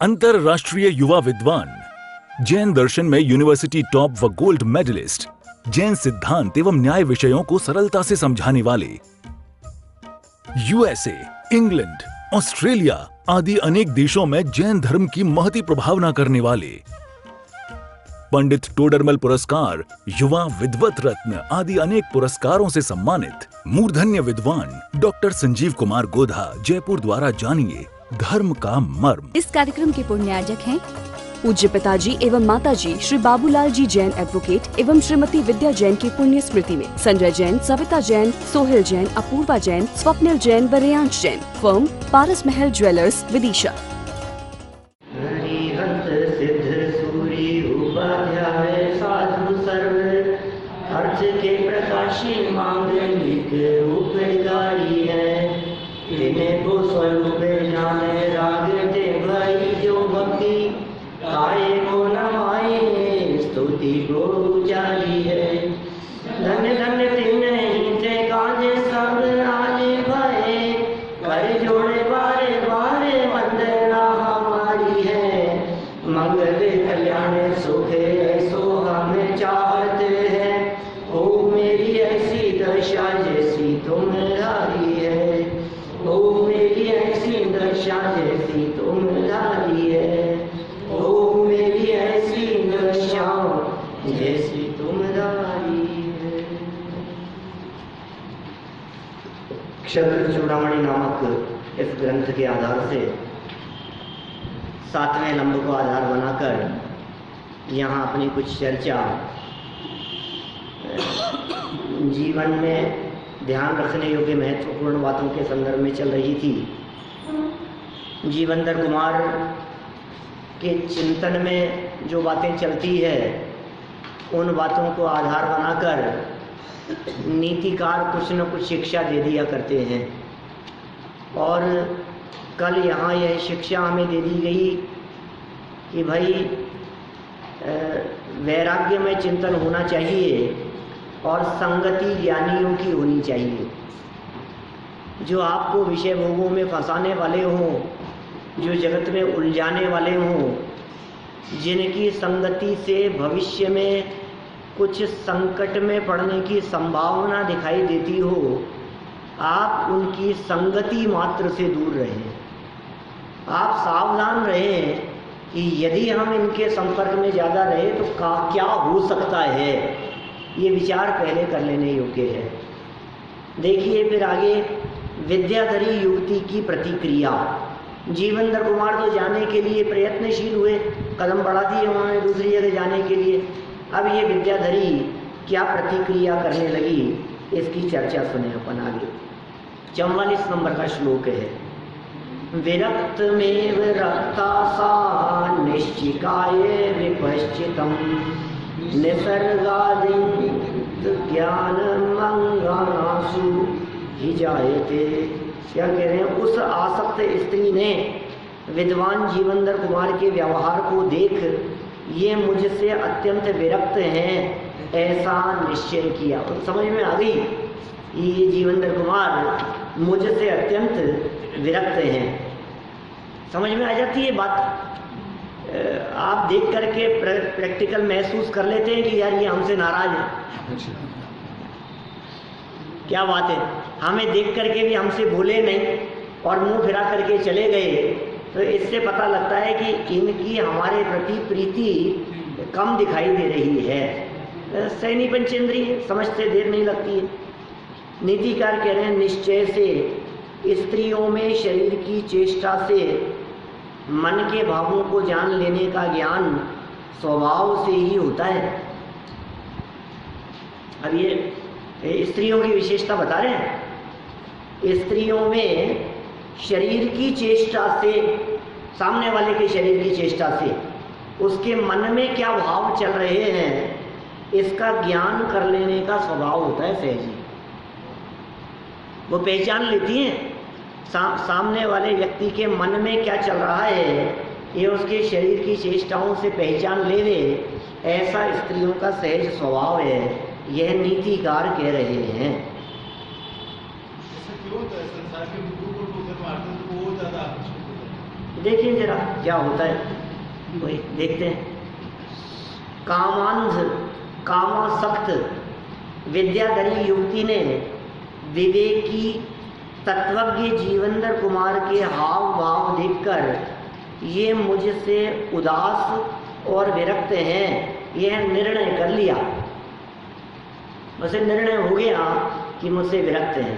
अंतरराष्ट्रीय युवा विद्वान, जैन दर्शन में यूनिवर्सिटी टॉप व गोल्ड मेडलिस्ट, जैन सिद्धांत एवं न्याय विषयों को सरलता से समझाने वाले, यूएसए, इंग्लैंड, ऑस्ट्रेलिया आदि अनेक देशों में जैन धर्म की महती प्रभावना करने वाले, पंडित टोडरमल पुरस्कार, युवा विद्वत रत्न आदि अनेक पुरस्कारों से सम्मानित मूर्धन्य विद्वान डॉक्टर संजीव कुमार गोधा जयपुर द्वारा जानिए धर्म का मर्म। इस कार्यक्रम के पुण्यार्जक हैं पूज्य पिताजी एवं माताजी श्री बाबूलाल जी जैन एडवोकेट एवं श्रीमती विद्या जैन की पुण्य स्मृति में संजय जैन, सविता जैन, सोहेल जैन, अपूर्वा जैन, स्वप्निल जैन व रेयांश जैन, फर्म पारस महल ज्वेलर्स, विदिशा। अर्थ के प्रकाशी मांगलिक उपकारी है, इन्हें को स्वरूप जाने राग दे भाई जो भक्ति काय को नमाए स्तुति को जारी है। धन धन तीन थे काज सब आज भाई, कर जोड़े बारे बारे वंदना हमारी है। मंगल कल्याण सुख ऐसो हम चाहते हैं, ओ मेरी ऐसी दशा जैसी तुम्हारी है, ओ मेरी ऐसी दशा जैसी तुम्हारी है, ओ मेरी ऐसी दशा जैसी तुम्हारी है। क्षत्र चूड़ामणि नामक इस ग्रंथ के आधार से 7वें लंब को आधार बनाकर यहाँ अपनी कुछ चर्चा जीवन में ध्यान रखने योग्य महत्वपूर्ण बातों के संदर्भ में चल रही थी। जीवंदर कुमार के चिंतन में जो बातें चलती है उन बातों को आधार बनाकर नीतिकार कुछ न कुछ शिक्षा दे दिया करते हैं, और कल यहाँ यह शिक्षा हमें दे दी गई कि भाई वैराग्य में चिंतन होना चाहिए और संगति ज्ञानियों की होनी चाहिए। जो आपको विषय भोगों में फंसाने वाले हों, जो जगत में उलझाने वाले हों, जिनकी संगति से भविष्य में कुछ संकट में पड़ने की संभावना दिखाई देती हो, आप उनकी संगति मात्र से दूर रहें। आप सावधान रहें कि यदि हम इनके संपर्क में ज़्यादा रहे तो क्या हो सकता है, ये विचार पहले कर लेने योग्य है। देखिए फिर आगे विद्याधरी युवती की प्रतिक्रिया। जीवंदर कुमार तो जाने के लिए प्रयत्नशील हुए, कदम बढ़ा दिए उन्होंने दूसरी जगह जाने के लिए। अब ये विद्याधरी क्या प्रतिक्रिया करने लगी, इसकी चर्चा सुने अपन आगे। 44 नंबर का श्लोक है। विरक्त में रक्ता सा निश्चिकाय विपश्चितम निसर्गादित ज्ञान मंगानासु ही जायते। क्या कह रहे हैं? उस आसक्त स्त्री ने विद्वान जीवंदर कुमार के व्यवहार को देख ये मुझसे अत्यंत विरक्त हैं ऐसा निश्चय किया। और समझ में आ गई ये जीवंदर कुमार मुझसे अत्यंत विरक्त हैं। समझ में आ जाती है बात। आप देख करके प्रैक्टिकल महसूस कर लेते हैं कि यार ये हमसे नाराज है। क्या बात है, हमें देख करके भी हमसे बोले नहीं और मुंह फिरा करके चले गए, तो इससे पता लगता है कि इनकी हमारे प्रति प्रीति कम दिखाई दे रही है। सैनी पंचेंद्रिय समझते देर नहीं लगती है। नीतिकार कह रहे हैं निश्चय से स्त्रियों में शरीर की चेष्टा से मन के भावों को जान लेने का ज्ञान स्वभाव से ही होता है। अब ये स्त्रियों की विशेषता बता रहे हैं। स्त्रियों में शरीर की चेष्टा से, सामने वाले के शरीर की चेष्टा से उसके मन में क्या भाव चल रहे हैं, इसका ज्ञान कर लेने का स्वभाव होता है सहजी। वो पहचान लेती हैं सामने वाले व्यक्ति के मन में क्या चल रहा है, ये उसके शरीर की चेष्टाओं से पहचान ले ले, ऐसा स्त्रियों का सहज स्वभाव है। यह नीतिकार कह रहे हैं। देखिए जरा क्या होता है, वही देखते हैं। कामांध कामासक्त विद्याधरी युवती ने विवेकी तत्वज्ञ जीवेंद्र कुमार के हाव भाव देखकर ये मुझसे उदास और विरक्त हैं, यह निर्णय कर लिया। उसे निर्णय हो गया कि मुझसे विरक्त हैं,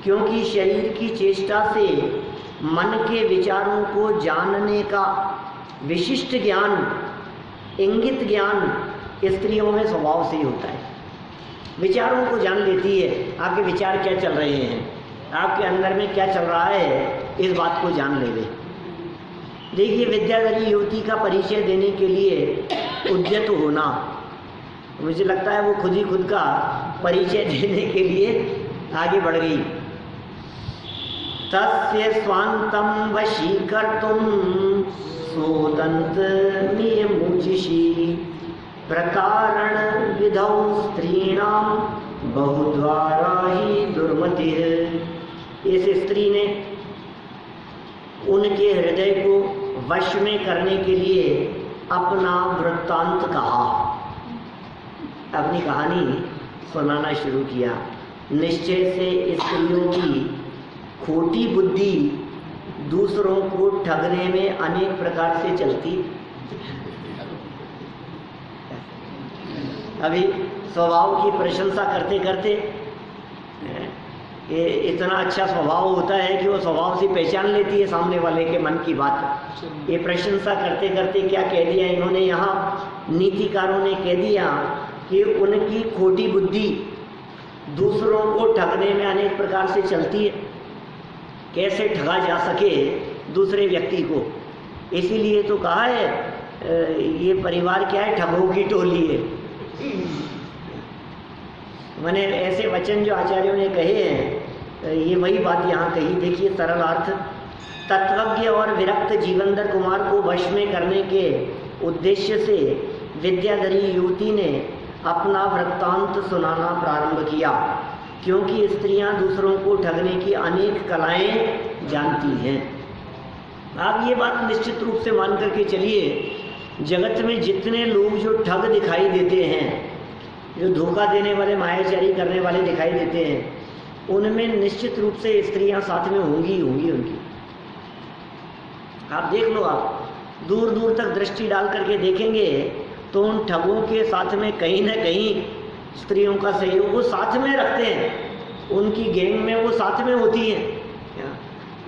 क्योंकि शरीर की चेष्टा से मन के विचारों को जानने का विशिष्ट ज्ञान, इंगित ज्ञान स्त्रियों में स्वभाव से ही होता है। विचारों को जान लेती है, आपके विचार क्या चल रहे हैं, आपके अंदर में क्या चल रहा है, इस बात को जान ले वे। देखिए विद्याधरी युवती का परिचय देने के लिए उद्यत होना, मुझे लगता है वो खुद ही खुद का परिचय देने के लिए आगे बढ़ गई। तस्य स्वांतम वशीकर्तुम सोदंत नियमुचिषि प्रकारण विधौ स्त्रीणाम बहुद्वारा ही दुर्मतिः। इस स्त्री ने उनके हृदय को वश में करने के लिए अपना वृत्तांत कहा, अपनी कहानी सुनाना शुरू किया। निश्चय से स्त्रियों की खोटी बुद्धि दूसरों को ठगने में अनेक प्रकार से चलती। अभी स्वभाव की प्रशंसा करते करते ये इतना अच्छा स्वभाव होता है कि वो स्वभाव से पहचान लेती है सामने वाले के मन की बात। ये प्रशंसा करते करते क्या कह दिया इन्होंने, यहाँ नीतिकारों ने कह दिया कि उनकी खोटी बुद्धि दूसरों को ठगने में अनेक प्रकार से चलती है, कैसे ठगा जा सके दूसरे व्यक्ति को। इसीलिए तो कहा है ये परिवार क्या है, ठगों की टोली है। मैंने ऐसे वचन जो आचार्यों ने कहे हैं, ये वही बात यहाँ कही। देखिए सरल अर्थ, तत्वज्ञ और विरक्त जीवेंद्र कुमार को वश में करने के उद्देश्य से विद्याधरी युवती ने अपना वृत्तांत सुनाना प्रारंभ किया, क्योंकि स्त्रियां दूसरों को ठगने की अनेक कलाएं जानती हैं। आप ये बात निश्चित रूप से मान करके चलिए, जगत में जितने लोग जो ठग दिखाई देते हैं, जो धोखा देने वाले, मायाचारी करने वाले दिखाई देते हैं, उनमें निश्चित रूप से स्त्रियां साथ में होंगी उनकी। आप देख लो, आप दूर दूर तक दृष्टि डाल करके देखेंगे तो उन ठगों के साथ में कहीं ना कहीं स्त्रियों का सहयोग वो साथ में रखते हैं, उनकी गैंग में वो साथ में होती हैं।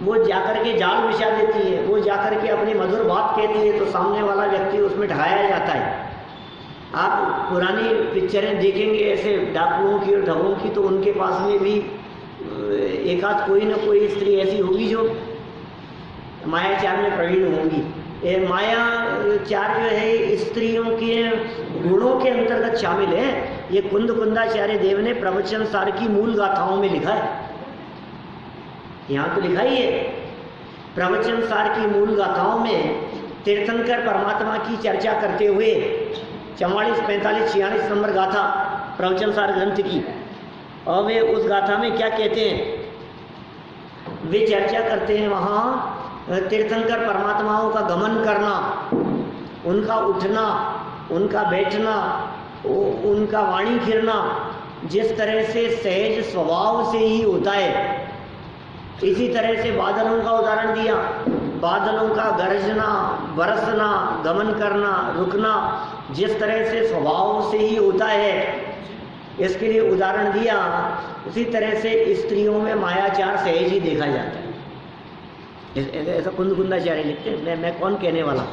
वो जाकर के जाल बिछा देती है, वो जाकर के अपनी मधुर बात कहती है, तो सामने वाला व्यक्ति उसमें ठगाया जाता है। आप पुरानी पिक्चरें देखेंगे ऐसे डाकुओं की और ठगों की, तो उनके पास में भी एक आध कोई ना कोई स्त्री ऐसी होगी जो मायाचार में प्रवीण होंगी। मायाचार जो है स्त्रियों के गुणों के अंतर्गत शामिल है। ये कुंद कुंदाचार्य देव ने प्रवचन सार की मूल गाथाओं में लिखा है, यहाँ तो लिखा ही है। प्रवचन सार की मूल गाथाओं में तीर्थंकर परमात्मा की चर्चा करते हुए 44, 45, 46 नंबर गाथा प्रवचन सार ग्रंथ की, और वे उस गाथा में क्या कहते हैं, वे चर्चा करते हैं वहाँ तीर्थंकर परमात्माओं का गमन करना, उनका उठना, उनका बैठना, उनका वाणी फिरना जिस तरह से सहज स्वभाव से ही होता है, इसी तरह से बादलों का उदाहरण दिया। बादलों का गरजना, बरसना, गमन करना, रुकना जिस तरह से स्वभाव से ही होता है, इसके लिए उदाहरण दिया। उसी तरह से स्त्रियों में मायाचार सहज ही देखा जाता है। ऐसा कुंद कुंदाचार्य लिखते हैं, मैं कौन कहने वाला।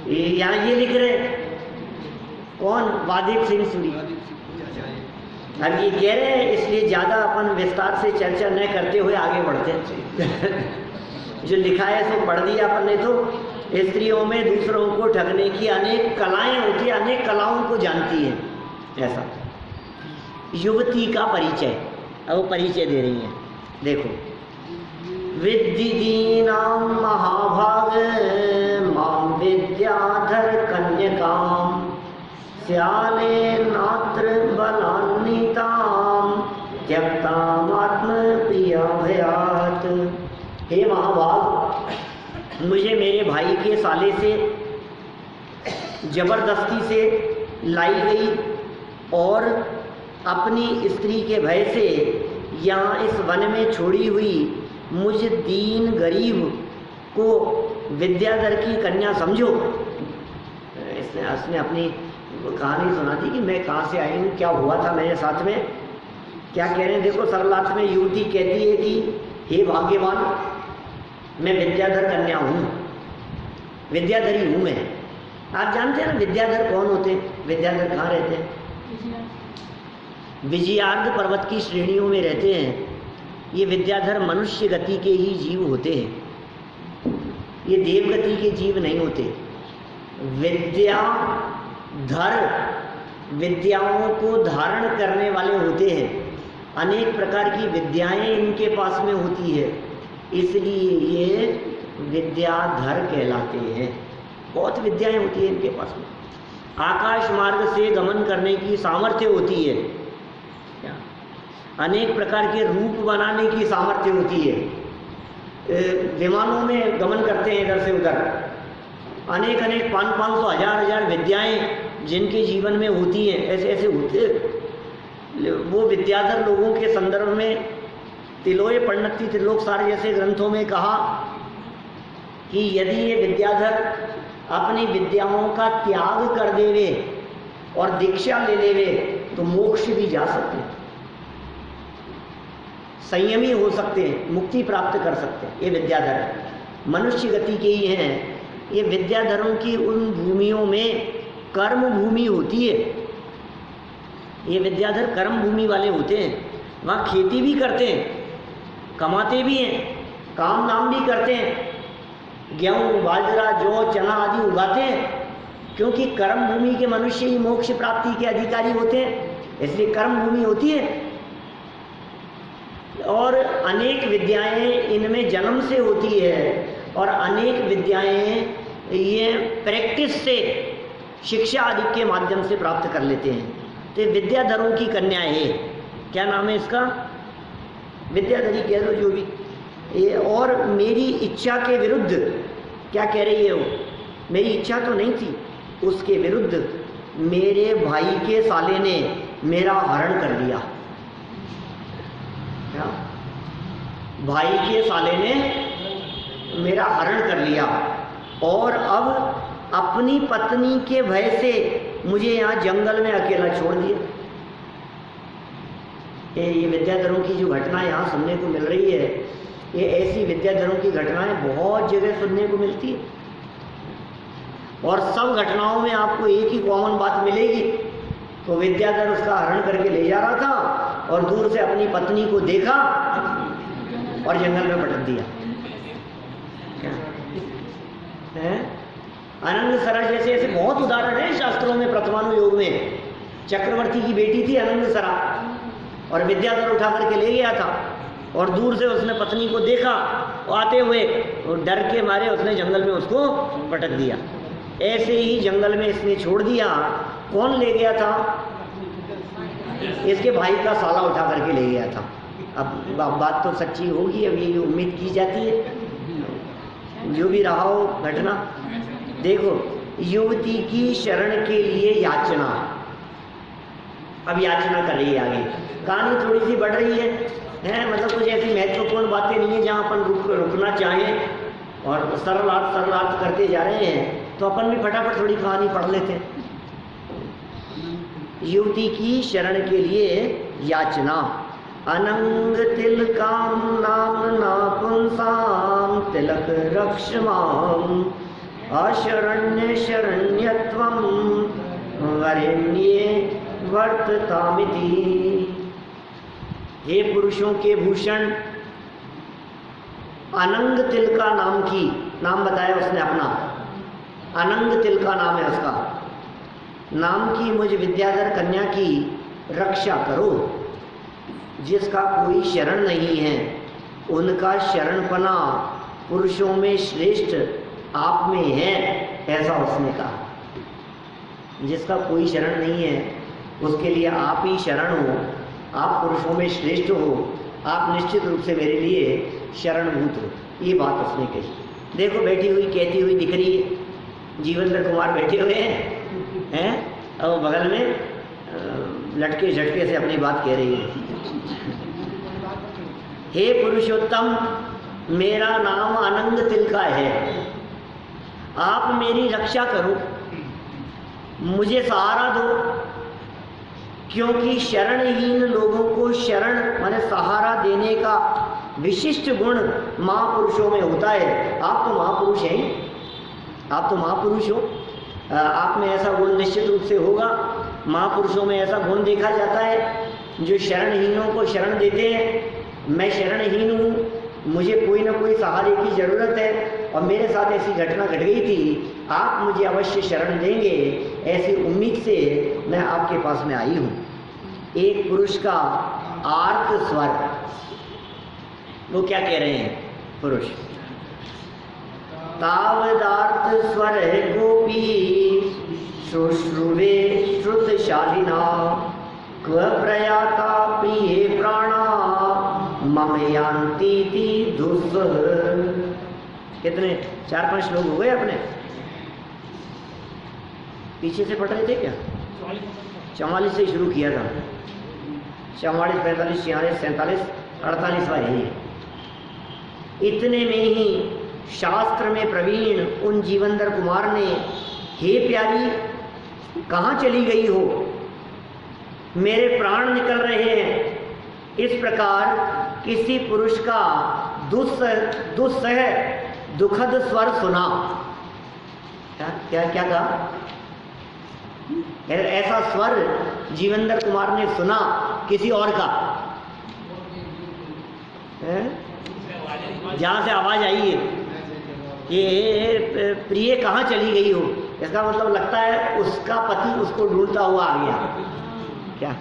यहाँ ये लिख रहे कौन, वादीप सिंह सूरी। अब ये कह रहे हैं, इसलिए ज़्यादा अपन विस्तार से चर्चा न करते हुए आगे बढ़ते हैं। जो लिखा है सो पढ़ दिया अपन ने। तो स्त्रियों में दूसरों को ठगने की अनेक कलाएं होती हैं, अनेक कलाओं को जानती हैं। ऐसा युवती का परिचय, अब वो परिचय दे रही हैं। देखो, विद्यिदीनां महाभाग मां विद्याधर कन्यकाम स्याले नात्र बलान्वितां त्यक्तामात्म प्रिया भया हे महाभाग, मुझे मेरे भाई के साले से जबरदस्ती से लाई गई और अपनी स्त्री के भय से यहाँ इस वन में छोड़ी हुई मुझ दीन गरीब को विद्याधर की कन्या समझो। इसने अपनी कहानी सुना दी कि मैं कहाँ से आई हूँ, क्या हुआ था मेरे साथ में। क्या कह रहे हैं देखो, सरलार्थ में युवती कहती है कि हे भाग्यवान, मैं विद्याधर कन्या हूँ, विद्याधरी हूँ मैं। आप जानते हैं ना विद्याधर कौन होते हैं? विद्याधर कहाँ रहते हैं? विजयार्ध पर्वत की श्रेणियों में रहते हैं। ये विद्याधर मनुष्य गति के ही जीव होते हैं, ये देव गति के जीव नहीं होते। विद्याधर विद्याओं को धारण करने वाले होते हैं, अनेक प्रकार की विद्याएं इनके पास में होती है, इसलिए ये विद्याधर कहलाते हैं। बहुत विद्याएं होती है इनके पास में। आकाश मार्ग से गमन करने की सामर्थ्य होती है, अनेक प्रकार के रूप बनाने की सामर्थ्य होती है। विमानों में गमन करते हैं इधर से उधर, अनेक 500 हजार विद्याएं जिनके जीवन में होती हैं, ऐसे ऐसे होते। वो विद्याधर लोगों के संदर्भ में तिलोय पण्णति त्रिलोक सार जैसे ग्रंथों में कहा कि यदि ये विद्याधर अपनी विद्याओं का त्याग कर देवे और दीक्षा ले लेवे तो मोक्ष भी जा सकते हैं, संयमी हो सकते हैं, मुक्ति प्राप्त कर सकते हैं। ये विद्याधर मनुष्य गति के ही हैं। ये विद्याधरों की उन भूमियों में कर्म भूमि होती है। ये विद्याधर कर्म भूमि वाले होते हैं, वहाँ खेती भी करते हैं, कमाते भी हैं, काम नाम भी करते हैं, गेहूँ बाजरा जौ चना आदि उगाते हैं, क्योंकि कर्म भूमि के मनुष्य ही मोक्ष प्राप्ति के अधिकारी होते हैं, इसलिए कर्म भूमि होती है। और अनेक विद्याएं इनमें जन्म से होती है और अनेक विद्याएं ये प्रैक्टिस से शिक्षा आदि के माध्यम से प्राप्त कर लेते हैं। तो विद्याधरों की कन्या है, क्या नाम है इसका? विद्याधरी कह दो जो भी ये। और मेरी इच्छा के विरुद्ध क्या कह रही है वो? मेरी इच्छा तो नहीं थी, उसके विरुद्ध मेरे भाई के साले ने मेरा हरण कर लिया। क्या? भाई के साले ने मेरा हरण कर लिया और अब अपनी पत्नी के भय से मुझे यहाँ जंगल में अकेला छोड़ दिया। ये विद्याधरों की जो घटना यहाँ सुनने को मिल रही है, ये ऐसी विद्याधरों की घटनाएं बहुत जगह सुनने को मिलती है और सब घटनाओं में आपको एक ही कॉमन बात मिलेगी। तो विद्याधर उसका हरण करके ले जा रहा था और दूर से अपनी पत्नी को देखा और जंगल में पटक दिया। अनंग सरा जैसे ऐसे बहुत उदाहरण है शास्त्रों में। प्रथमानुयोग में चक्रवर्ती की बेटी थी अनंग सरा और विद्याधर उठा करके ले गया था और दूर से उसने पत्नी को देखा आते हुए और डर के मारे उसने जंगल में उसको पटक दिया। ऐसे ही जंगल में इसने छोड़ दिया। कौन ले गया था? इसके भाई का साला उठा करके ले गया था। अब बात तो सच्ची होगी, अब ये उम्मीद की जाती है। जो भी रहा हो घटना, देखो युवती की शरण के लिए याचना। अब याचना कर रही है आगे, कहानी थोड़ी सी बढ़ रही है मतलब कुछ ऐसी महत्वपूर्ण बातें नहीं है जहाँ अपन रुकना चाहें और सरलार्थ करते जा रहे हैं, तो अपन भी फटाफट थोड़ी कहानी पढ़ लेते हैं। युवती की शरण के लिए याचना। अनंग तिलकाम नाम ना पुंसाम तिलक रक्षमाम अशरण्य शरण्यत्वम वरेण्ये वर्ततामिति। हे पुरुषों के भूषण, अनंग तिलका नाम की, नाम बताया उसने अपना, अनंग तिलका नाम है उसका, नाम की मुझ विद्याधर कन्या की रक्षा करो। जिसका कोई शरण नहीं है उनका शरणपना पुरुषों में श्रेष्ठ आप में है, ऐसा उसने कहा। जिसका कोई शरण नहीं है उसके लिए आप ही शरण हो, आप पुरुषों में श्रेष्ठ हो, आप निश्चित रूप से मेरे लिए शरणभूत हो। ये बात उसने कही। देखो बैठी हुई कहती हुई दिख रही है, जीवेंद्र कुमार बैठे हुए हैं और वो बगल में लटके झटके से अपनी बात कह रही है। हे पुरुषोत्तम, मेरा नाम अनंग तिलका है, आप मेरी रक्षा करो, मुझे सहारा दो, क्योंकि शरणहीन लोगों को शरण माने सहारा देने का विशिष्ट गुण महापुरुषों में होता है। आप तो महापुरुष हैं, आप तो महापुरुष हो, आप में ऐसा गुण निश्चित रूप से होगा। महापुरुषों में ऐसा गुण देखा जाता है जो शरणहीनों को शरण देते हैं। मैं शरणहीन हूँ, मुझे कोई ना कोई सहारे की ज़रूरत है और मेरे साथ ऐसी घटना घट गई थी, आप मुझे अवश्य शरण देंगे, ऐसी उम्मीद से मैं आपके पास में आई हूँ। एक पुरुष का आर्त स्वर, वो क्या कह रहे हैं पुरुष? तावदार्थ स्वर गोपी शुश्रुवे श्रुतशालिना क्व प्रयाता प्रिये प्राणा मम यान्तीति दुस्सह। कितने 4-5 लोग हो गए अपने? पीछे से पढ़ रहे थे क्या? 44 से शुरू किया था। 44, 45, 46, 47, 48वां है ये। इतने में ही शास्त्र में प्रवीण उन जीवेंद्र कुमार ने, हे प्यारी कहाँ चली गई हो, मेरे प्राण निकल रहे हैं, इस प्रकार किसी पुरुष का दुस्सह दुखद स्वर सुना। क्या क्या क्या कहा? ऐसा स्वर जीवेंद्र कुमार ने सुना किसी और का, जहाँ से आवाज आई है, ये प्रिय कहाँ चली गई हो, इसका मतलब लगता है उसका पति उसको ढूंढता हुआ आ गया। क्या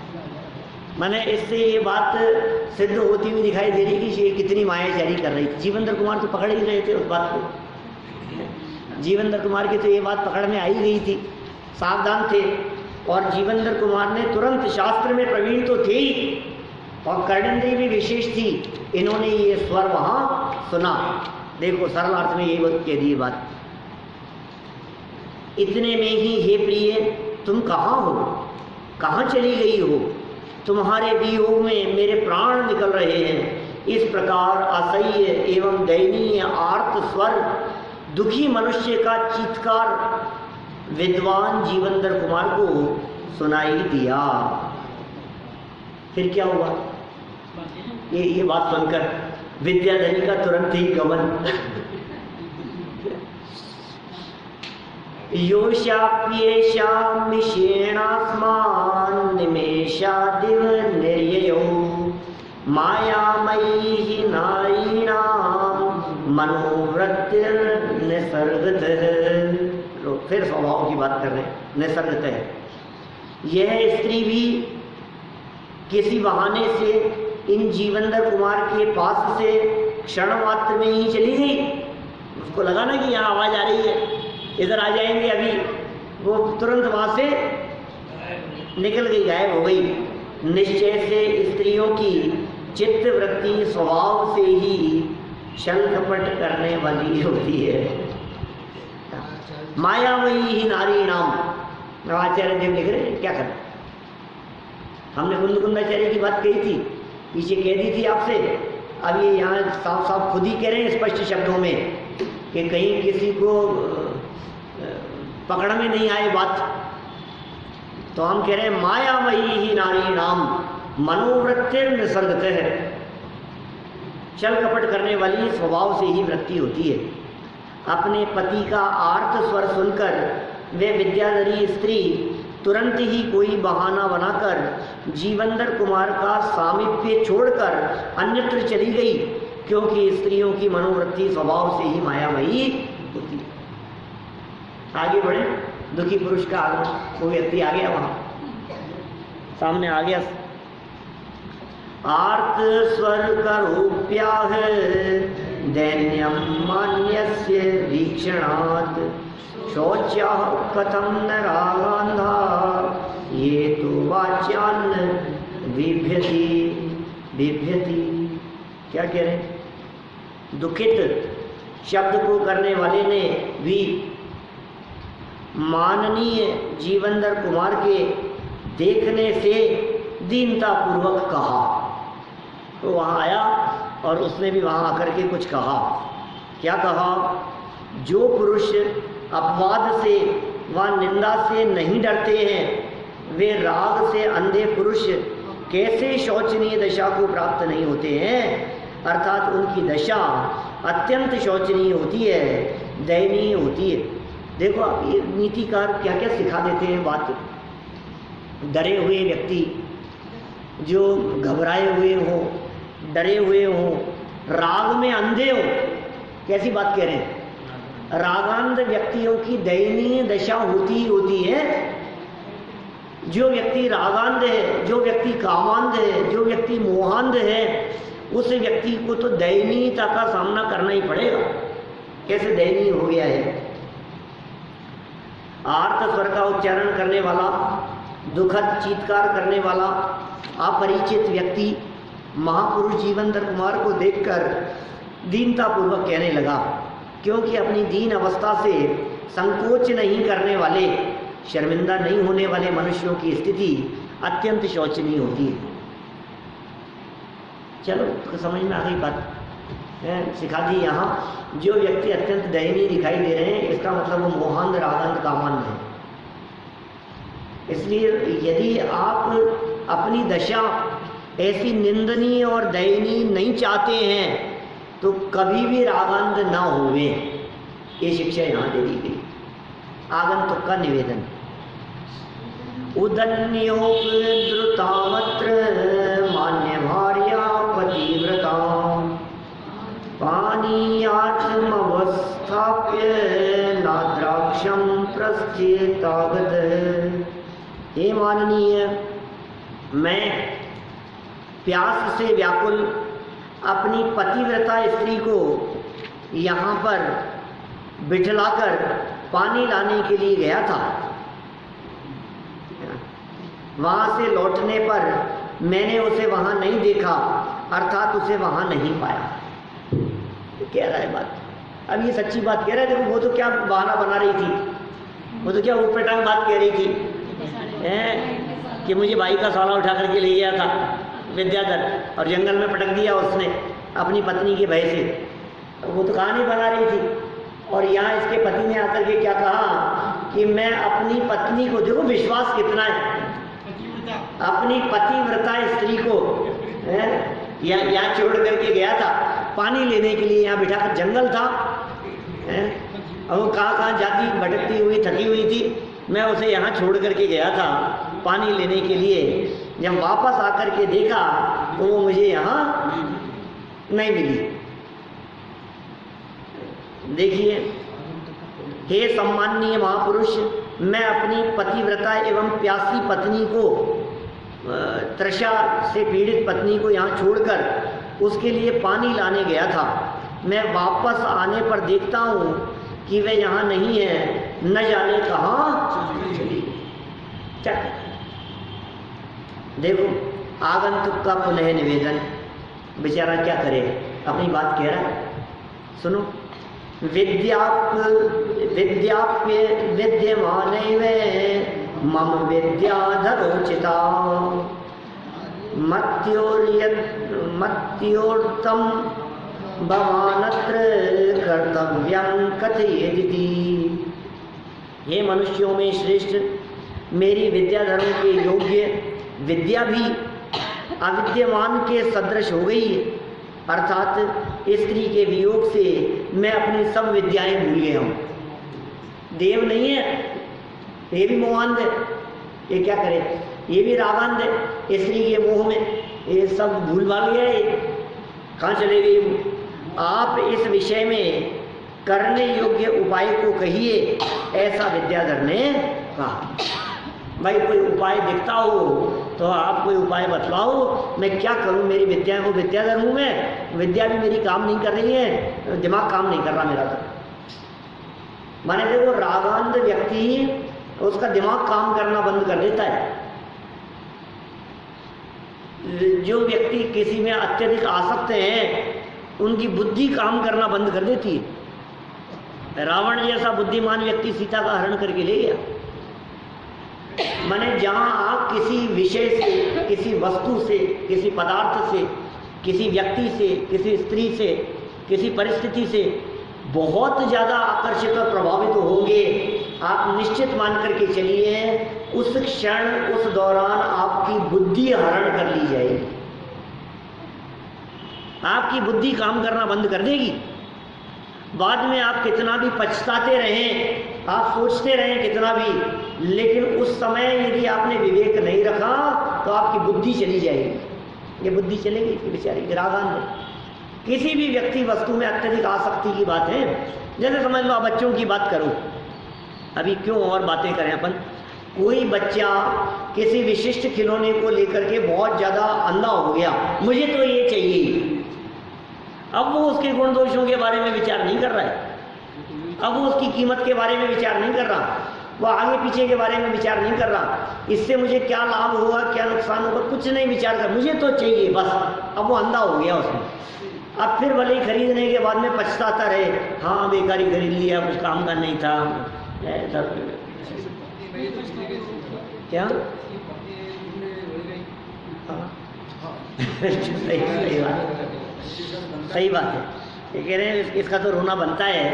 मैंने इससे ये बात सिद्ध होती हुई दिखाई दे रही कि ये कितनी मायाजारी कर रही थी। जीवेंद्र कुमार तो पकड़ ही रहे थे उस बात को, जीवेंद्र कुमार की तो ये बात पकड़ में आई गई थी, सावधान थे। और जीवेंद्र कुमार ने तुरंत, शास्त्र में प्रवीण तो थे ही और कर्णेंद्रिय भी विशेष थी, इन्होंने ये स्वर वहाँ सुना। देखो सरल अर्थ में यही कह दी बात। इतने में ही हे प्रिय तुम कहाँ हो, कहाँ चली गई हो, तुम्हारे वियोग में मेरे प्राण निकल रहे हैं। इस प्रकार असह्य एवं दयनीय आर्त स्वर, दुखी मनुष्य का चीत्कार विद्वान जीवेंद्र कुमार को सुनाई दिया। फिर क्या हुआ? ये बात सुनकर विद्याधरी का तुरंत ही गमन। योशाप्येषां मिषेणास्मान् निमेषादिव निर्ययो मायामयी नारीणां मनोवृत्तिर्निसर्गतः। फिर स्वभाव की बात कर रहे हैं, निसर्गतः। यह स्त्री भी किसी बहाने से इन जीवेंद्र कुमार के पास से क्षण मात्र में ही चली गई। उसको लगा ना कि यहाँ आवाज आ रही है, इधर आ जाएंगे अभी, वो तुरंत वहां से निकल गई, गायब हो गई। निश्चय से स्त्रियों की चित्त वृत्ति स्वभाव से ही छल कपट करने वाली होती है। मायामयी ही नारी नाम आचार्य देव लिख रहे हैं। क्या करें, हमने कुंदकुंदाचार्य की बात कही थी, पीछे कह दी थी आपसे, अब ये यहाँ साफ साफ खुद ही कह रहे हैं स्पष्ट शब्दों में कि कहीं किसी को पकड़ में नहीं आए बात, तो हम कह रहे हैं मायामयी ही नारी नाम मनोवृत्तिर निसर्गतः है। छल कपट करने वाली स्वभाव से ही वृत्ति होती है। अपने पति का आर्त स्वर सुनकर वे विद्याधरी स्त्री तुरंत ही कोई बहाना बनाकर जीवेंद्र कुमार का सामीप्य छोड़कर अन्यत्र चली गई, क्योंकि स्त्रियों की मनोवृत्ति स्वभाव से ही मायामयी होती है। आगे बढ़े, दुखी पुरुष का आगमन, वो व्यक्ति आ गया, वहां सामने आ गया। आर्त स्वर करोप्याह दैन्यम मान्यस्य वीक्षणात् शौच्याः कथं न रागान्धा ये तो वाच्यान् बिभ्यति। क्या कह रहे हैं? दुखित शब्द को करने वाले ने भी माननीय जीवनधर कुमार के देखने से दीनता पूर्वक कहा। तो वहाँ आया और उसने भी वहाँ आकर के कुछ कहा। क्या कहा? जो पुरुष अपवाद से व निंदा से नहीं डरते हैं वे राग से अंधे पुरुष कैसे शोचनीय दशा को प्राप्त नहीं होते हैं। अर्थात उनकी दशा अत्यंत शोचनीय होती है, दयनीय होती है। देखो आप ये नीतिकार क्या क्या सिखा देते हैं बात। डरे हुए व्यक्ति जो घबराए हुए हों, डरे हुए हों, राग में अंधे हों, कैसी बात कह रहे हैं? रागांध व्यक्तियों की दयनीय दशा होती है। जो व्यक्ति रागांध है, जो व्यक्ति कामांध है, जो व्यक्ति मोहांध है, उस व्यक्ति को तो दयनीयता का सामना करना ही पड़ेगा। कैसे दयनीय हो गया है? आर्त स्वर का उच्चारण करने वाला, दुखद चीत्कार करने वाला अपरिचित व्यक्ति महापुरुष जीवनधर कुमार को देखकर दीनतापूर्वक कहने लगा, क्योंकि अपनी दीन अवस्था से संकोच नहीं करने वाले, शर्मिंदा नहीं होने वाले मनुष्यों की स्थिति अत्यंत शोचनीय होती है। चलो तो समझ में आ गई बात, सिखा दी। यहाँ जो व्यक्ति अत्यंत दयनीय दिखाई दे रहे हैं, इसका मतलब वो मोहांध, रागांध, कामांध है। इसलिए यदि आप अपनी दशा ऐसी निंदनीय और दयनीय नहीं चाहते हैं तो कभी भी रागांध ना होवे, ये शिक्षा यहाँ दे दी गई। आगंतुक का निवेदन। उदन्योपद्रुतामत्र मान्य भार्या पतिव्रता पानीयार्थमवस्थाप्य नाद्राक्षं प्रस्थेतागत। हे माननीय, मैं प्यास से व्याकुल अपनी पतिव्रता स्त्री को यहाँ पर बिठलाकर पानी लाने के लिए गया था। वहाँ से लौटने पर मैंने उसे वहाँ नहीं देखा, अर्थात उसे वहाँ नहीं पाया। कह रहा है बात, अब ये सच्ची बात कह रहा है। देखो वो तो क्या बहाना बना रही थी, वो तो क्या ऊटपटांग बात कह रही थी कि मुझे भाई का साला उठा करके ले गया था विद्याधर और जंगल में पटक दिया उसने अपनी पत्नी के भय से। वो तो कहानी बना रही थी। और यहाँ इसके पति ने आकर के क्या कहा कि मैं अपनी पत्नी को, देखो विश्वास कितना है, अपनी पतिव्रता स्त्री को यहाँ छोड़ करके गया था पानी लेने के लिए। यहाँ बिठाकर, जंगल था और वो कहाँ जाती भटकती हुई थकी हुई थी, मैं उसे यहाँ छोड़ करके गया था पानी लेने के लिए। जब वापस आकर के देखा तो वो मुझे यहाँ नहीं मिली। देखिए, हे सम्माननीय महापुरुष, मैं अपनी पतिव्रता एवं प्यासी पत्नी को, तृषा से पीड़ित पत्नी को यहाँ छोड़कर उसके लिए पानी लाने गया था। मैं वापस आने पर देखता हूँ कि वह यहाँ नहीं है, न जाने कहाँ चली। देखो आगंतुक का पुनः निवेदन। बेचारा क्या करे, अपनी बात कह रहा है। सुनो, विद्याप्य विद्यमानैव मम विद्याधरोचिता मत्योर्तम भवानत्र कर्तव्यं कथयेदिति। हे मनुष्यों में श्रेष्ठ, मेरी विद्याधरों के योग्य विद्या भी अविद्यमान के सदृश हो गई है। अर्थात स्त्री के वियोग से मैं अपनी सब विद्याएं भूल गया हूँ। देव नहीं है, ये भी मोहांध है, ये क्या करे, ये भी रागांध है, स्त्री के मोह में ये सब भूल भाल गया है, कहाँ चले गई। आप इस विषय में करने योग्य उपाय को कहिए, ऐसा विद्याधर ने कहा। भाई कोई उपाय दिखता हो तो आप कोई उपाय बतलाओ, मैं क्या करूं, मेरी विद्या को, विद्याधर हूं मैं, विद्या भी मेरी काम नहीं कर रही है, दिमाग काम नहीं कर रहा मेरा। तो माने देखो रागांध व्यक्ति, उसका दिमाग काम करना बंद कर देता है। जो व्यक्ति किसी में अत्यधिक आसक्त हैं उनकी बुद्धि काम करना बंद कर देती है। रावण जैसा बुद्धिमान व्यक्ति सीता का हरण करके ले गया। माने जहां आप किसी विषय से, किसी वस्तु से, किसी पदार्थ से, किसी व्यक्ति से, किसी स्त्री से, किसी परिस्थिति से बहुत ज़्यादा आकर्षित और प्रभावित होंगे, आप निश्चित मान करके चलिए उस क्षण, उस दौरान आपकी बुद्धि हरण कर ली जाएगी। आपकी बुद्धि काम करना बंद कर देगी। बाद में आप कितना भी पछताते रहें, आप सोचते रहें कितना भी, लेकिन उस समय यदि आपने विवेक नहीं रखा तो आपकी बुद्धि चली जाएगी। ये बुद्धि चलेगी कि बेचारी रागान में। किसी भी व्यक्ति वस्तु में अत्यधिक आसक्ति की बात है। जैसे समझ लो, बच्चों की बात करो, अभी क्यों और बातें करें अपन। कोई बच्चा किसी विशिष्ट खिलौने को लेकर के बहुत ज़्यादा अंधा हो गया, मुझे तो ये चाहिए। अब वो उसके गुण दोषों के बारे में विचार नहीं कर रहा है, अब वो उसकी कीमत के बारे में विचार नहीं कर रहा, वो आगे पीछे के बारे में विचार नहीं कर रहा, इससे मुझे क्या लाभ होगा, क्या नुकसान होगा, कुछ नहीं विचार कर, मुझे तो चाहिए बस। अब वो अंधा हो गया उसमें। अब फिर भले ही खरीदने के बाद में पछताता रहे, हाँ बेकारी खरीद लिया, कुछ काम का नहीं था। क्या सही बात है, ये कह रहे हैं इसका तो रोना बनता है,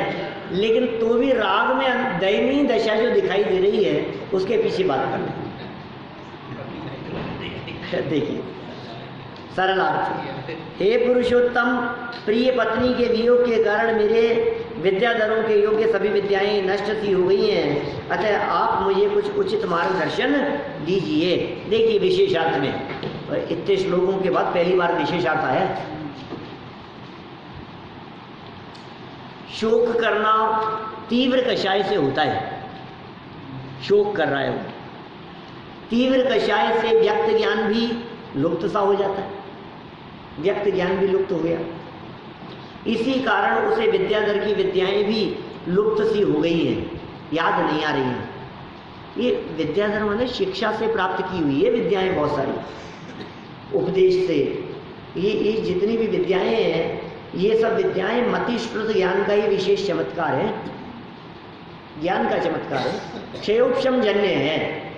लेकिन तो भी राग में दयनीय दशा जो दिखाई दे रही है उसके पीछे बात करना। देखिए सरल अर्थ, हे पुरुषोत्तम, प्रिय पत्नी के वियोग के कारण मेरे विद्याधरों के योग्य सभी विद्याएं नष्ट सी हो गई हैं, अतः आप मुझे कुछ उचित मार्गदर्शन दीजिए। देखिए विशेषार्थ में इतने श्लोकों के बाद पहली बार विशेषार्थ आया। शोक करना तीव्र कषाय से होता है। शोक कर रहा है वो, तीव्र कषाय से व्यक्त ज्ञान भी लुप्त सा हो जाता है, व्यक्त ज्ञान भी लुप्त हो गया। इसी कारण उसे विद्याधर की विद्याएं भी लुप्त सी हो गई हैं, याद नहीं आ रही हैं। ये विद्याधर माने शिक्षा से प्राप्त की हुई है विद्याएं, बहुत सारी उपदेश से। ये जितनी भी विद्याएं हैं, ये सब विद्याएं मतिश्रुत ज्ञान का ही विशेष चमत्कार है, ज्ञान का चमत्कार है, क्षयोपशम जन्य है।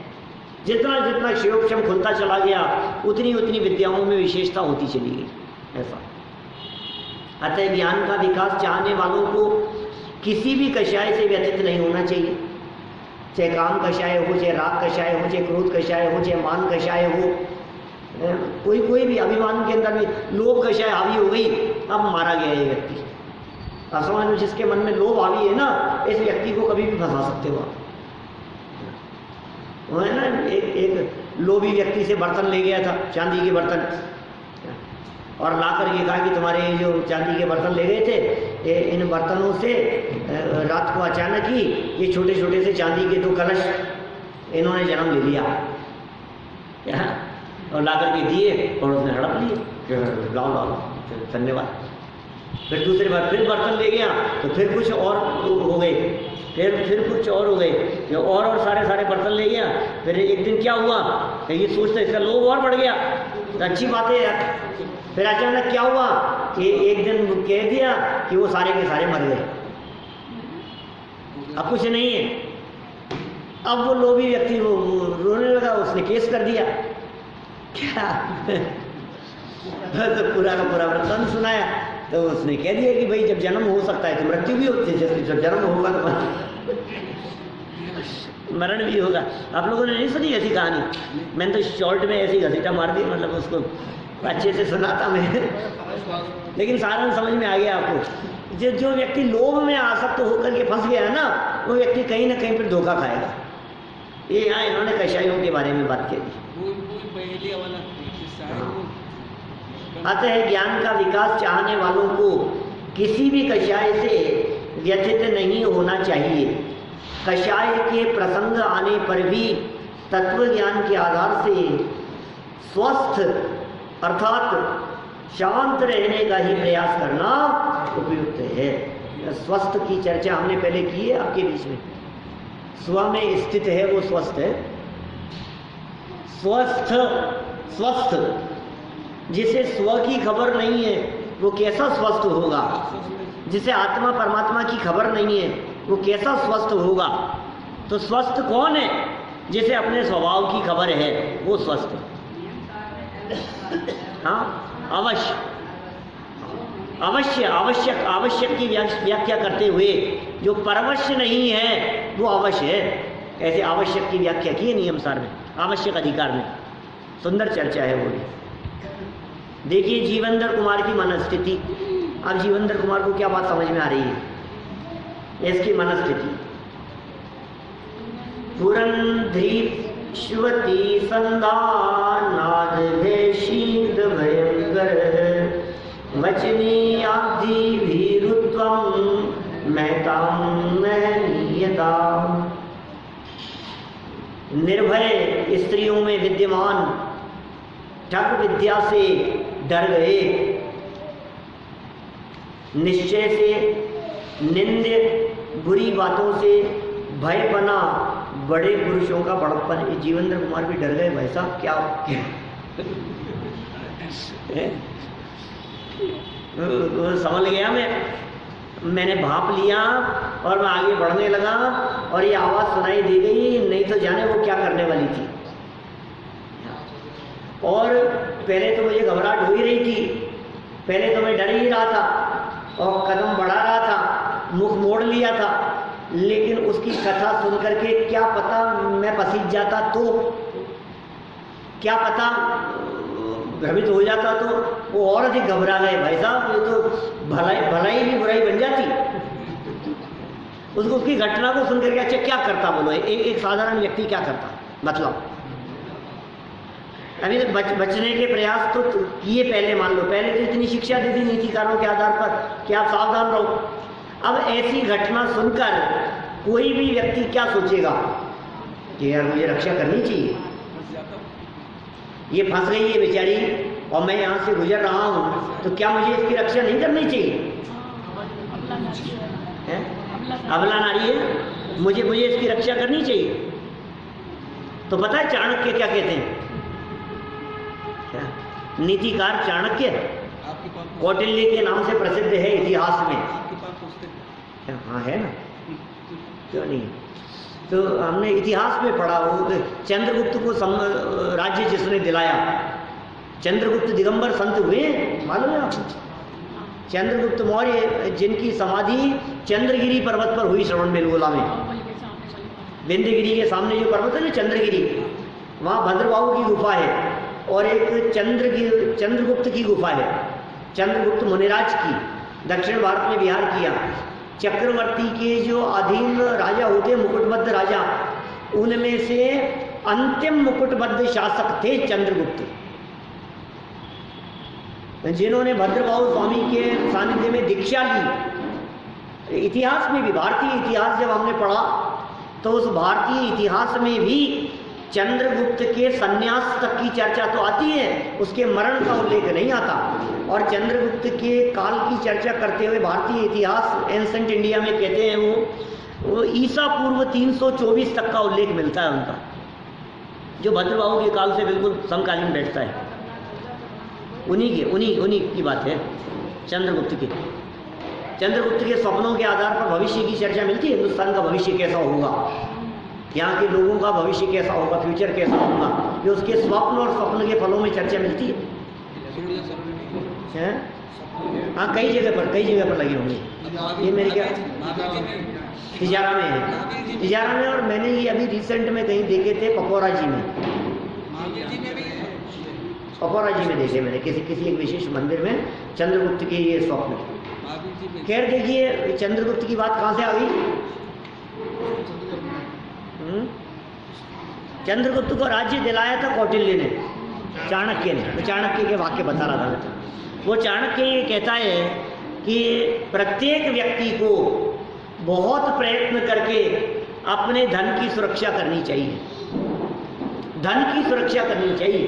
जितना जितना क्षयोपशम खुलता चला गया उतनी उतनी विद्याओं में विशेषता होती चली गई, ऐसा। अतः ज्ञान का विकास चाहने वालों को किसी भी कषाय से व्यथित नहीं होना चाहिए, चाहे काम कषाय हो, चाहे राग कषाय हो, चाहे क्रोध कषाय हो, चाहे मान कषाय हो, कोई भी अभिमान के अंदर भी लोभ कषाय हावी हो गई, अब मारा गया ये व्यक्ति। असल में जिसके मन में लोभ हावी है ना, इस व्यक्ति को कभी भी फंसा सकते हो आप। वो है ना, एक लोभी व्यक्ति से बर्तन ले गया था, चांदी के बर्तन, और ला करके कहा कि तुम्हारे जो चांदी के बर्तन ले गए थे, इन बर्तनों से रात को अचानक ही ये छोटे छोटे से चांदी के 2 कलश इन्होंने जन्म ले लिया, और ला करके दिए और उसने हड़प लिए, लाओ लाओ धन्यवाद। फिर दूसरी बार फिर बर्तन ले गया तो फिर कुछ और हो गए, फिर कुछ और हो गए, और सारे बर्तन ले गया। फिर एक दिन क्या हुआ, ये सोचते इसका लोभ और बढ़ गया, तो अच्छी बात है यार। फिर अचानक क्या हुआ कि एक दिन कह दिया कि वो सारे के सारे मर गए, अब कुछ नहीं है। अब वो लोभी व्यक्ति वो रोने लगा, उसने केस कर दिया क्या तो पूरा का पूरा वृत्तांत सुनाया। तो उसने कह दिया कि भाई जब जन्म हो सकता है तो मृत्यु भी होती है, जब जन्म होगा तो मरण भी होगा। आप लोगों ने नहीं सुनी ऐसी कहानी? मैंने तो शॉर्ट में ऐसी घसीटा मार दी, मतलब उसको अच्छे से सुना था मैं, लेकिन सारा समझ में आ गया आपको। जो व्यक्ति लोभ में आसक्त होकर के फंस गया है ना, वो व्यक्ति कहीं ना कहीं पर धोखा खाएगा। ये यहाँ इन्होंने कषायों के बारे में बात की। अतः ज्ञान का विकास चाहने वालों को किसी भी कषाय से व्यथित नहीं होना चाहिए। कषाय के प्रसंग आने पर भी तत्व ज्ञान के आधार से स्वस्थ अर्थात शांत रहने का ही प्रयास करना उपयुक्त है। स्वस्थ की चर्चा हमने पहले की है आपके बीच में। स्व में स्थित है वो स्वस्थ है, स्वस्थ जिसे स्व की खबर नहीं है वो कैसा स्वस्थ होगा? जिसे आत्मा परमात्मा की खबर नहीं है वो कैसा स्वस्थ होगा? तो स्वस्थ कौन है? जिसे अपने स्वभाव की खबर है वो स्वस्थ है। हाँ, अवश्य अवश्य आवश्यक आवश्यक की व्याख्या करते हुए जो परवश्य नहीं है वो अवश्य है। ऐसे आवश्यक की व्याख्या की है नियम सार में, आवश्यक अधिकार में। सुंदर चर्चा है वो भी। देखिए जीवेंद्र कुमार की मनस्थिति। अब जीवेंद्र कुमार को क्या बात समझ में आ रही है? इसकी मनस्थिति पुरंध्रीश्वती संधानाद भेषीद भयंकर वचनी आदि भीरुत्वम महताम महनीयता। निर्भय स्त्रियों में विद्यमान ठग विद्या से डर गए, निश्चय से, निंद्य बुरी बातों से भय बना बड़े पुरुषों का बड़प्पन। जीवेंद्र कुमार भी डर गए भाई साहब, क्या समझ गया मैंने भाप लिया और मैं आगे बढ़ने लगा और ये आवाज़ सुनाई दी गई, नहीं तो जाने वो क्या करने वाली थी। और पहले तो मुझे घबराहट हो ही रही थी, पहले तो मैं डर ही रहा था और कदम बढ़ा रहा था, मुख मोड़ लिया था, लेकिन उसकी कथा सुन करके क्या पता मैं पसीज जाता तो, क्या पता भ्रमित हो जाता तो वो और अधिक घबरा गए। भाई साहब ये तो भलाई भी बुराई बन जाती। उसको उसकी घटना को सुन करके अच्छा क्या करता बोलो, एक साधारण व्यक्ति क्या करता? मतलब अभी तो बचने के प्रयास तो किए पहले, मान लो पहले तो इतनी शिक्षा दी थी नीतिकारों के आधार पर कि आप सावधान रहो। अब ऐसी घटना सुनकर कोई भी व्यक्ति क्या सोचेगा कि यार मुझे रक्षा करनी चाहिए, ये फंस गई है बेचारी और मैं यहाँ से गुजर रहा हूँ, तो क्या मुझे इसकी रक्षा नहीं करनी चाहिए? अबला नारी है, मुझे इसकी रक्षा करनी चाहिए। तो पता है चाणक्य क्या कहते हैं? नीतिकार चाणक्य कौटिल्य के नाम से प्रसिद्ध है इतिहास में। हाँ है ना, क्यों नहीं? तो हमने इतिहास में पढ़ा हो चंद्रगुप्त को राज्य जिसने दिलाया, चंद्रगुप्त दिगंबर संत हुए, मालूम है आपको? चंद्रगुप्त मौर्य जिनकी समाधि चंद्रगिरी पर्वत पर हुई, श्रवण बेलगोला में, विंध्यगिरी के सामने जो पर्वत है ना चंद्रगिरी, वहाँ भद्रबाहु की गुफा है और एक चंद्रगुप्त की गुफा है, चंद्रगुप्त मुनिराज की, दक्षिण भारत में विहार किया। चक्रवर्ती के जो अधीन राजा होते, मुकुटबद्ध राजा, उनमें से अंतिम मुकुटबद्ध शासक थे चंद्रगुप्त, जिन्होंने भद्रबाहु स्वामी के सानिध्य में दीक्षा ली। इतिहास में भी, भारतीय इतिहास जब हमने पढ़ा तो उस भारतीय इतिहास में भी चंद्रगुप्त के संन्यास तक की चर्चा तो आती है, उसके मरण का उल्लेख नहीं आता। और चंद्रगुप्त के काल की चर्चा करते हुए भारतीय इतिहास एंसेंट इंडिया में कहते हैं वो ईसा पूर्व 324 तक का उल्लेख मिलता है उनका, जो भद्रबाहु के काल से बिल्कुल समकालीन बैठता है। उन्हीं की बात है चंद्रगुप्त की। चंद्रगुप्त के स्वप्नों के आधार पर भविष्य की चर्चा मिलती है, हिंदुस्तान का भविष्य कैसा होगा, यहाँ के लोगों का भविष्य कैसा होगा, फ्यूचर कैसा होगा, ये उसके स्वप्न और स्वप्न के फलों में चर्चा मिलती है। हाँ कई जगह पर लगे होंगे। ये मेरे क्या तिजारा में है, तिजारा में, और मैंने ये अभी रिसेंट में कहीं देखे थे पकौड़ा जी में, पकौड़ा जी में देखे मैंने किसी एक विशेष मंदिर में चंद्रगुप्त के ये स्वप्न। खैर देखिए चंद्रगुप्त की बात कहाँ से आ गई? चंद्रगुप्त को राज्य दिलाया था कौटिल्य ने, चाणक्य ने। तो चाणक्य के वाक्य बता रहा था वो। चाणक्य ये कहता है कि प्रत्येक व्यक्ति को बहुत प्रयत्न करके अपने धन की सुरक्षा करनी चाहिए, धन की सुरक्षा करनी चाहिए।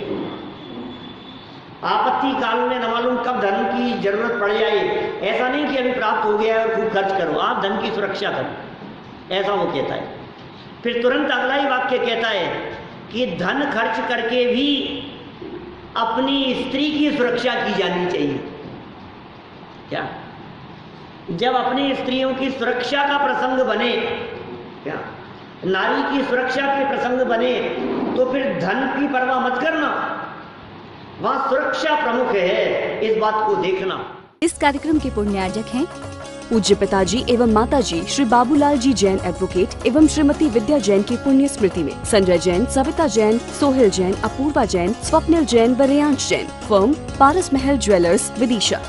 आपत्ति काल में न मालूम कब धन की जरूरत पड़ जाए, ऐसा नहीं कि अभी प्राप्त हो गया और खूब खर्च करो, आप धन की सुरक्षा करो, ऐसा वो कहता है। फिर तुरंत अगला ही वाक्य कहता है कि धन खर्च करके भी अपनी स्त्री की सुरक्षा की जानी चाहिए। क्या जब अपनी स्त्रियों की सुरक्षा का प्रसंग बने, क्या नारी की सुरक्षा के प्रसंग बने, तो फिर धन की परवाह मत करना, वहां सुरक्षा प्रमुख है, इस बात को देखना। इस कार्यक्रम के पुण्यार्जक हैं पूज्य पिताजी एवं माताजी श्री बाबूलाल जी जैन एडवोकेट एवं श्रीमती विद्या जैन की पुण्य स्मृति में संजय जैन, सविता जैन, सोहेल जैन, अपूर्वा जैन, स्वप्निल जैन व रेयांश जैन। फर्म पारस महल ज्वेलर्स, विदिशा।